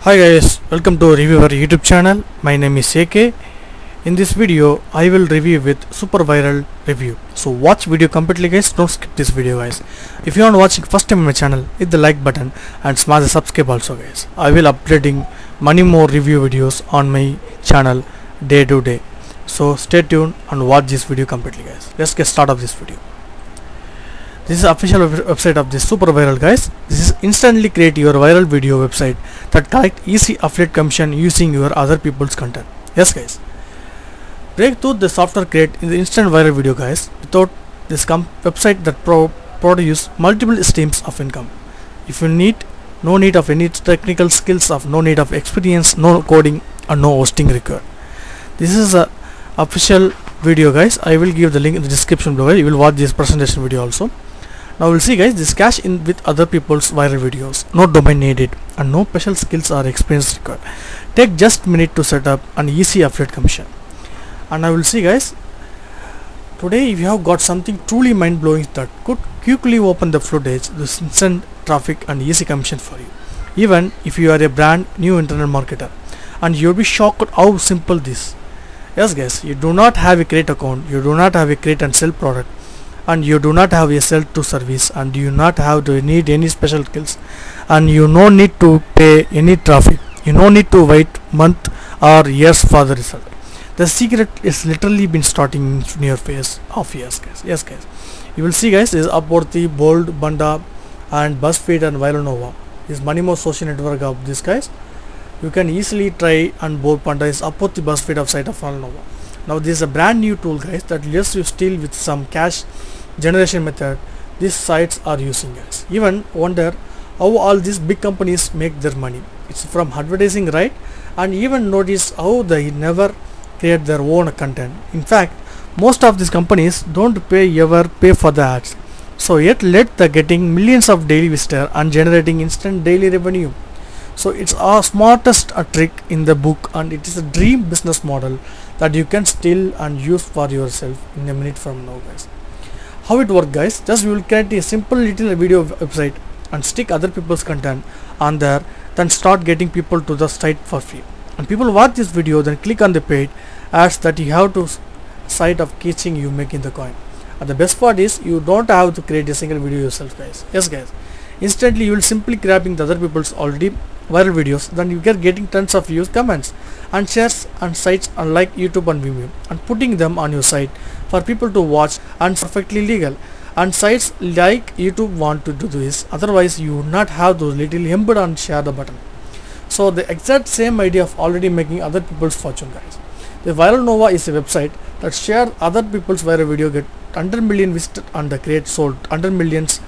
Hi guys, welcome to Reviewer YouTube channel. My name is AK. In this video, I will review with super viral review. So watch video completely guys, don't skip this video guys. If you are watching first time on my channel, hit the like button and smash the subscribe also guys. I will updating many more review videos on my channel day to day. So stay tuned and watch this video completely guys. Let's get started of this video. This is official website of this super viral guys. This is instantly create your viral video website that collect easy affiliate commission using your other people's content. Yes guys. Breakthrough the software create in the instant viral video guys. Without this website that produce multiple streams of income. If you need no need of any technical skills, of no need of experience, no coding and no hosting required. This is a official video guys. I will give the link in the description below. You will watch this presentation video also. Now we'll see guys, this cash in with other people's viral videos, no domain needed and no special skills or experience required. Take just minute to set up an easy affiliate commission. And I will see guys, today if you have got something truly mind-blowing that could quickly open the floodgates, this instant traffic and easy commission for you. Even if you are a brand new internet marketer, and you'll be shocked at how simple this. Yes guys, you do not have a create account, you do not have a create and sell product, and you do not have a sell to service, and you not have to need any special skills, and you no need to pay any traffic, you no need to wait month or years for the result. The secret is literally been starting in your face of years guys. Yes guys, you will see guys, is Upworthy, Bold, Banda and BuzzFeed and Viral Nova is many more social network of these guys. You can easily try, and Bold Panda is Upworthy, BuzzFeed of site of Viral Nova. Now this is a brand new tool guys that lets you steal with some cash generation method these sites are using guys. Even wonder how all these big companies make their money. It's from advertising, right? And even notice how they never create their own content. In fact, most of these companies don't ever pay for the ads. So yet let the getting millions of daily visitors and generating instant daily revenue. So it's our smartest trick in the book, and it is a dream business model that you can steal and use for yourself in a minute from now guys. How it works guys, just we will create a simple little video website and stick other people's content on there, then start getting people to the site for free. And people watch this video, then click on the paid ads that you have to site of catching you making the coin. And the best part is you don't have to create a single video yourself guys. Yes guys, instantly you will simply grabbing the other people's already viral videos, then you get getting tons of views, comments and shares on sites unlike YouTube and Vimeo, and putting them on your site for people to watch, and perfectly legal. And sites like YouTube want to do this, otherwise you would not have those little embed and share the button. So the exact same idea of already making other people's fortune guys. The Viral Nova is a website that share other people's viral video, get 100 million visited and the create sold 100 millions.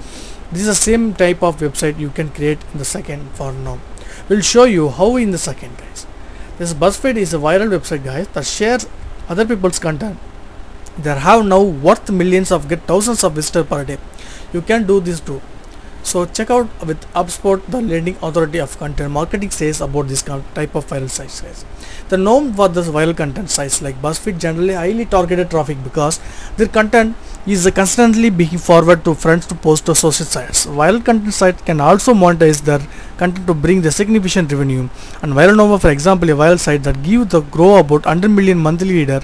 This is the same type of website you can create in the second for now. We'll show you how in the second guys. This BuzzFeed is a viral website guys that shares other people's content. They have now worth millions of, get thousands of visitors per day. You can do this too. So check out with HubSpot, the leading authority of content marketing, says about this type of viral sites guys. The norm for this viral content sites like BuzzFeed generally highly targeted traffic because their content is constantly being forwarded to friends to post to social sites. Viral content sites can also monetize their content to bring the significant revenue. And Viral Nova, for example, a viral site that give the grow about 100 million monthly reader,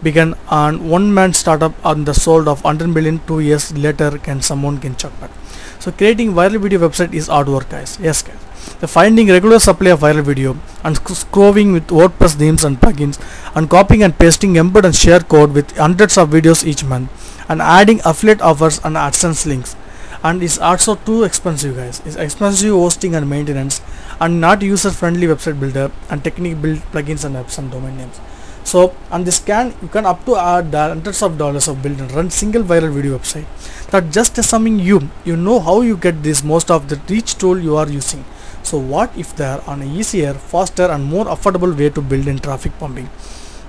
began on one-man startup on the sold of 100 million 2 years later someone can check that. So creating viral video website is hard work guys. Yes guys. The finding regular supply of viral video and scrolling with WordPress themes and plugins, and copying and pasting embed and share code with hundreds of videos each month, and adding affiliate offers and AdSense links. And it's also too expensive guys. It's expensive hosting and maintenance, and not user friendly website builder and technique build plugins and apps and domain names. So on this you can up to add hundreds of dollars of build and run single viral video website. That just assuming you know how you get this most of the reach tool you are using. So what if there are an easier, faster and more affordable way to build in traffic pumping?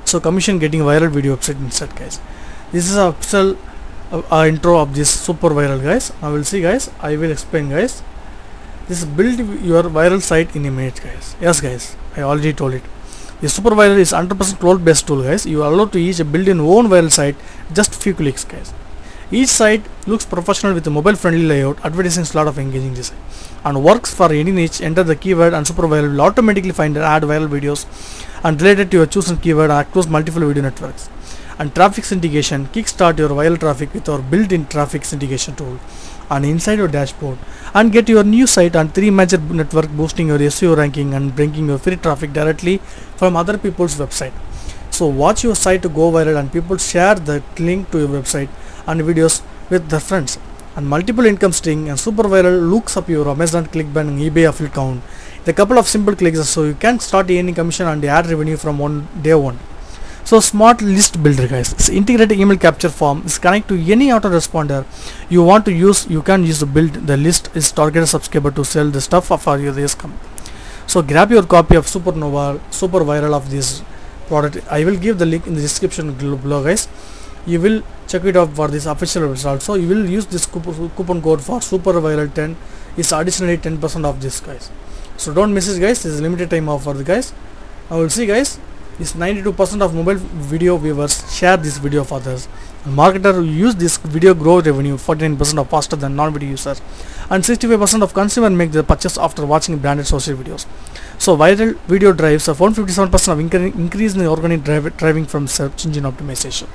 So commission getting viral video website instead guys. This is a official intro of this super viral guys. I will see guys, I will explain guys. This build your viral site in a minute guys. Yes guys, I already told it. The super viral is 100% cloud based tool guys. You are allowed to each build your own viral site just few clicks guys. Each site looks professional with a mobile friendly layout, advertising a lot of engaging design. and works for any niche. Enter the keyword and Super Viral will automatically find and add viral videos and related to your chosen keyword across multiple video networks. And traffic syndication, kickstart your viral traffic with our built-in traffic syndication tool and inside your dashboard, and get your new site and 3 major network boosting your SEO ranking and bringing your free traffic directly from other people's website. So watch your site to go viral and people share the link to your website and videos with their friends. And multiple income stream, and Super Viral looks up your Amazon, ClickBank and eBay affiliate count. The couple of simple clicks, so you can start earning commission and add revenue from day one. So smart list builder, guys. It's integrated email capture form. It's connect to any autoresponder you want to use. You can use to build the list is targeted subscriber to sell the stuff for your this company. So grab your copy of Super Viral of this product. I will give the link in the description below, guys. You will check it out for this official website. Also you will use this coupon code for Super Viral 10. It's additionally 10% of this, guys. So don't miss it, guys. This is limited time offer, guys. I will see, guys. Is 92% of mobile video viewers share this video of others, and marketer who use this video grow revenue 49% of faster than non-video users, and 65% of consumer make the purchase after watching branded social videos. So viral video drives a 157% of increase in the organic driving from search engine optimization.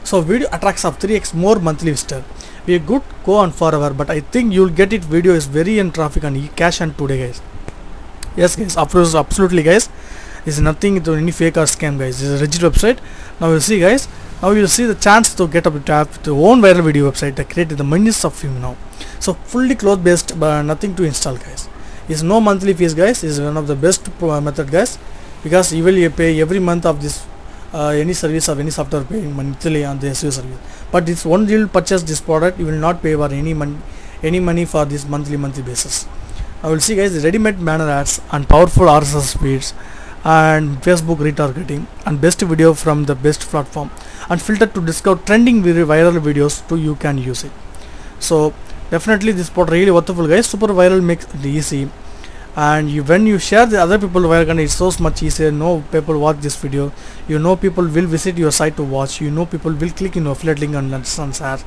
So video attracts up 3x more monthly visitor. We could go on forever, but I think you'll get it. Video is very in traffic and cash and today, guys. Yes, guys, absolutely, guys. This is nothing to any fake or scam, guys. This is a legit website. Now you see, guys. Now you see the chance to get up to tap the own viral video website that created the millions of views now. So fully cloud based, but nothing to install, guys. Is no monthly fees, guys. Is one of the best method, guys, because you will pay every month of this any service of any software paying monthly on the SEO service. But it's one you will purchase this product, you will not pay for any money for this monthly basis. I will see, guys, the ready-made banner ads and powerful RSS feeds and Facebook retargeting and best video from the best platform and filter to discover trending viral videos to you can use it. So definitely this product really worthwhile, guys. Super Viral makes it easy, and when you share the other people viral content, it's so much easier. No people watch this video, you know people will visit your site to watch, you know people will click in affiliate link and share.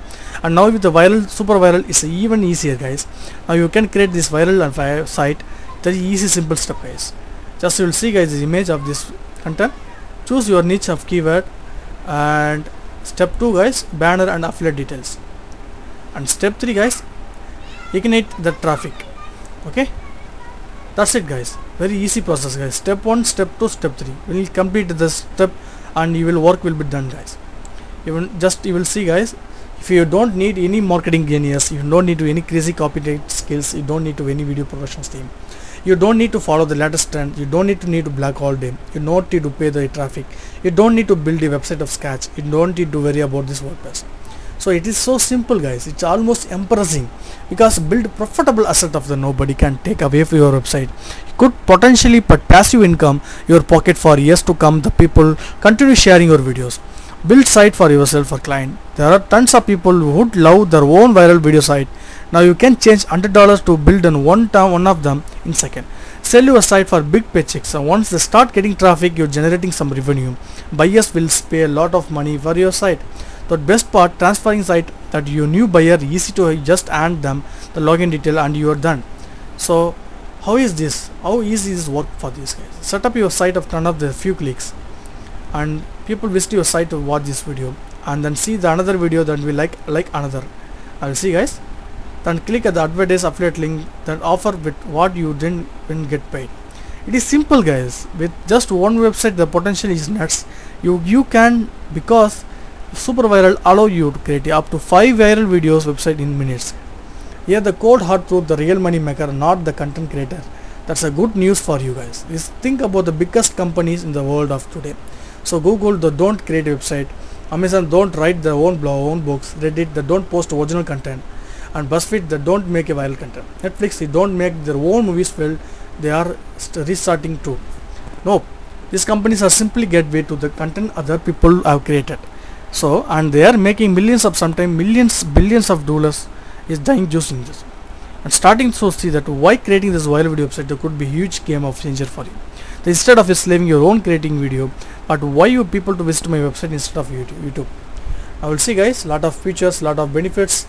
And now with the Super Viral it's even easier, guys. Now you can create this viral and site. Very easy simple step, guys. Just you will see, guys, the image of this content. Choose your niche of keyword, and step 2, guys, banner and affiliate details, and step 3, guys, ignite the traffic. Okay, that's it, guys. Very easy process, guys. Step 1, step 2, step 3. When you complete this step and your work will be done, guys. You will see, guys, if you don't need any marketing genius, you don't need to any crazy copyright skills, you don't need to any video production team, you don't need to follow the latest trend, you don't need to black all day, you don't need to pay the traffic, you don't need to build a website of scratch, you don't need to worry about this WordPress. So it is so simple, guys. It's almost embarrassing, because build profitable asset of the nobody can take away from your website. You could potentially put passive income your pocket for years to come. The people continue sharing your videos. Build site for yourself or client. There are tons of people who would love their own viral video site. Now you can change $100 to build one of them in second. Sell your site for big paychecks, and once they start getting traffic, you're generating some revenue. Buyers will pay a lot of money for your site. The best part, transferring site that your new buyer easy to just add them the login detail and you are done. So how is this? How easy is work for these guys? Set up your site of turn up the few clicks, and people visit your site to watch this video, and then see the another video that we like another. I will see, guys. Then click at the advertise affiliate link that offer with what you didn't get paid. It is simple, guys. With just one website, the potential is nuts. You can, because Super Viral allow you to create up to 5 viral videos website in minutes. Here the code hard truth, the real money maker, not the content creator. That's a good news for you guys. Is think about the biggest companies in the world of today. So Google, they don't create a website. Amazon don't write their own blog, own books. Reddit, they don't post original content. And BuzzFeed, they don't make a viral content. Netflix, they don't make their own movies well. They are restarting too. No, these companies are simply gateway to the content other people have created. So, and they are making millions of, sometimes millions, billions of dollars is dying using this. And starting to see that why creating this viral video website, there could be huge game of changer for you. So instead of enslaving your own creating video, but why you people to visit my website instead of YouTube. I will see, guys, lot of features, lot of benefits,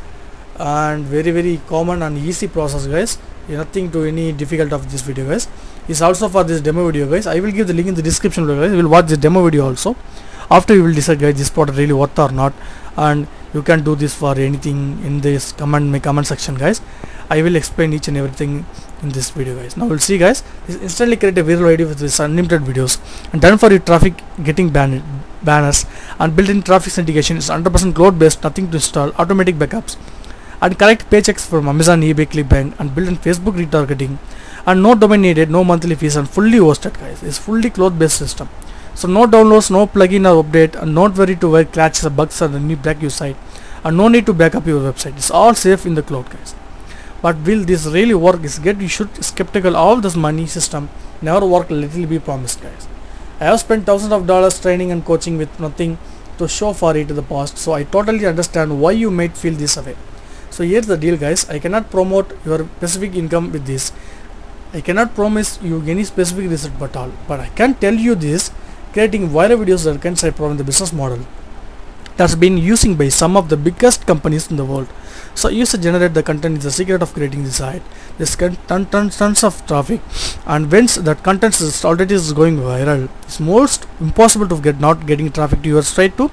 and very common and easy process, guys. Nothing to any difficult of this video, guys. Is also for this demo video, guys. I will give the link in the description below, guys. You will watch this demo video also. After you will decide, guys, this product really worth or not, and you can do this for anything in this my comment section, guys. I will explain each and everything in this video, guys. Now we'll see, guys. This instantly create a viral ID with this unlimited videos and done for your traffic getting banners and built-in traffic syndication. Is 100% cloud based, nothing to install, automatic backups and collect paychecks from Amazon, eBay, Clickbank, and built-in Facebook retargeting, and no domain needed, no monthly fees, and fully hosted, guys. It's fully cloud based system. So no downloads, no plugin or update, and not worry to where crashes or bugs or any break your site, and no need to back up your website. It's all safe in the cloud, guys. But will this really work? You should skeptical. All this money system never work. Little be promised, guys. I have spent thousands of dollars training and coaching with nothing to show for it in the past, so I totally understand why you might feel this way. So here's the deal, guys. I cannot promote your specific income with this. I cannot promise you any specific result but I can tell you this: creating viral videos that can solve problem the business model that's been using by some of the biggest companies in the world. So user generate the content is the secret of creating this site. This tons of traffic, and once that content is already going viral, it's most impossible to not getting traffic to your site too.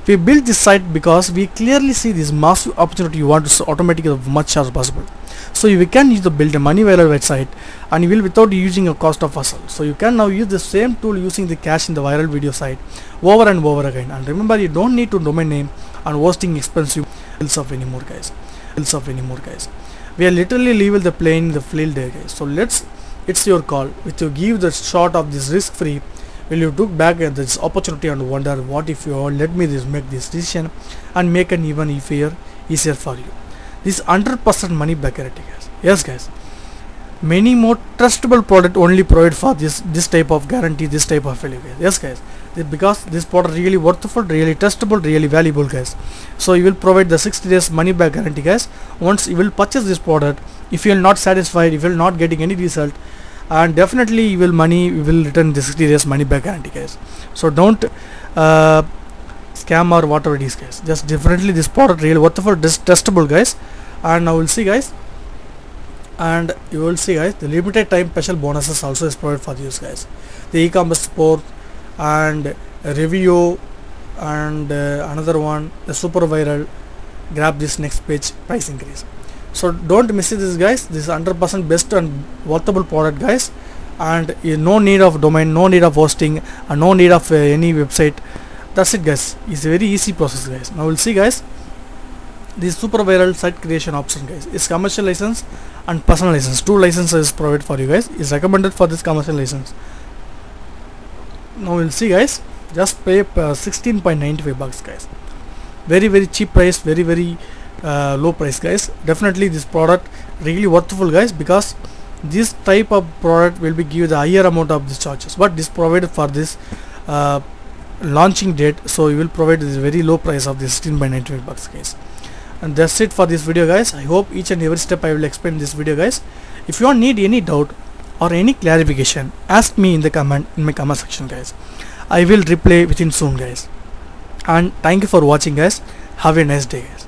We built this site because we clearly see this massive opportunity. You want to automate as much as possible. So you can use the build a money viral website, and you will without using a cost of hustle. So you can now use the same tool using the cash in the viral video site over and over again. And remember, you don't need to domain name and hosting expensive bills of anymore, guys. We are literally level the plane in the field there, guys. So it's your call. If you give the shot of this risk free, will you look back at this opportunity and wonder, what if you all let me make this decision and make an even easier for you? This 100% money back guarantee, guys. Yes, guys. Many more trustable product only provide for this type of guarantee, this type of value, guys. Yes, guys. Because this product really worthful, really trustable, really valuable, guys. So you will provide the 60 days money back guarantee, guys. Once you will purchase this product, if you are not satisfied, if you are not getting any result, and definitely you will return the 60 days money back guarantee, guys. So don't scam or whatever it is, guys. Just definitely this product really worthwhile, testable, guys. And now we'll see, guys. And you will see, guys, the limited time special bonuses also is provided for these, guys. The e-commerce support and review, and another one, the super viral grab this next page price increase. So don't miss this, guys. This is 100% best and worthwhile product, guys. And no need of domain, no need of hosting, and no need of any website. That's it, guys. It's a very easy process, guys. Now we'll see, guys. This super viral site creation option, guys, is commercial license and personal license. 2 licenses provided for you, guys. Is recommended for this commercial license. Now we'll see, guys. Just pay 16.95 bucks, guys. Very cheap price, very low price, guys. Definitely this product really worthwhile, guys, because this type of product will be give the higher amount of these charges, but this provided for this launching date, so you will provide this very low price of this 16.95 bucks, guys. And that's it for this video, guys. I hope each and every step I will explain in this video, guys. If you need any doubt or any clarification, ask me in my comment section, guys. I will reply within soon, guys. And thank you for watching, guys. Have a nice day, guys.